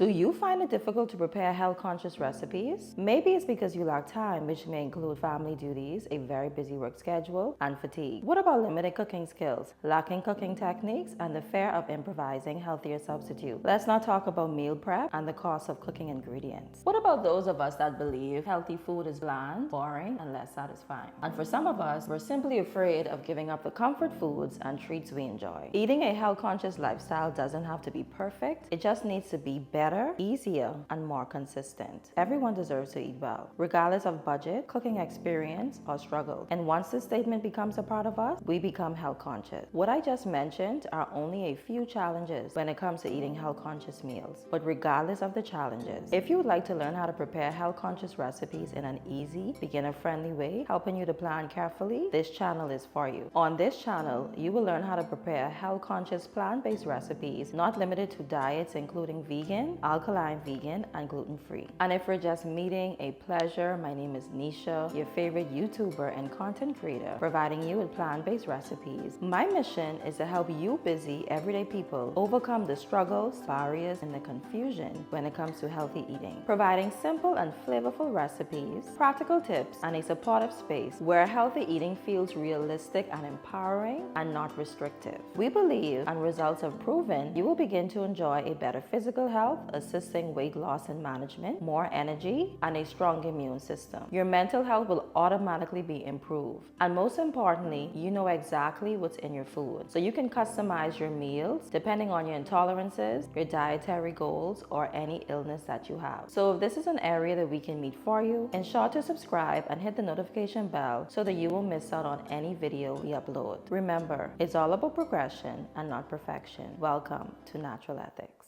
Do you find it difficult to prepare health-conscious recipes? Maybe it's because you lack time, which may include family duties, a very busy work schedule, and fatigue. What about limited cooking skills, lacking cooking techniques, and the fear of improvising healthier substitutes? Let's not talk about meal prep and the cost of cooking ingredients. What about those of us that believe healthy food is bland, boring, and less satisfying? And for some of us, we're simply afraid of giving up the comfort foods and treats we enjoy. Eating a health-conscious lifestyle doesn't have to be perfect. It just needs to be better, easier, and more consistent. Everyone deserves to eat well, regardless of budget, cooking experience, or struggle. And once this statement becomes a part of us, we become health conscious. What I just mentioned are only a few challenges when it comes to eating health conscious meals. But regardless of the challenges, if you would like to learn how to prepare health conscious recipes in an easy, beginner-friendly way, helping you to plan carefully, this channel is for you. On this channel, you will learn how to prepare health conscious plant-based recipes, not limited to diets including vegan, alkaline vegan, and gluten-free. And if we're just meeting, a pleasure. My name is Nisha, your favorite YouTuber and content creator, providing you with plant-based recipes. My mission is to help you busy, everyday people overcome the struggles, barriers, and the confusion when it comes to healthy eating, providing simple and flavorful recipes, practical tips, and a supportive space where healthy eating feels realistic and empowering and not restrictive. We believe, and results have proven, you will begin to enjoy a better physical health, assisting weight loss and management, more energy, and a strong immune system. Your mental health will automatically be improved. And most importantly, you know exactly what's in your food. So you can customize your meals depending on your intolerances, your dietary goals, or any illness that you have. So if this is an area that we can meet for you, ensure to subscribe and hit the notification bell so that you won't miss out on any video we upload. Remember, it's all about progression and not perfection. Welcome to Natural Ethics.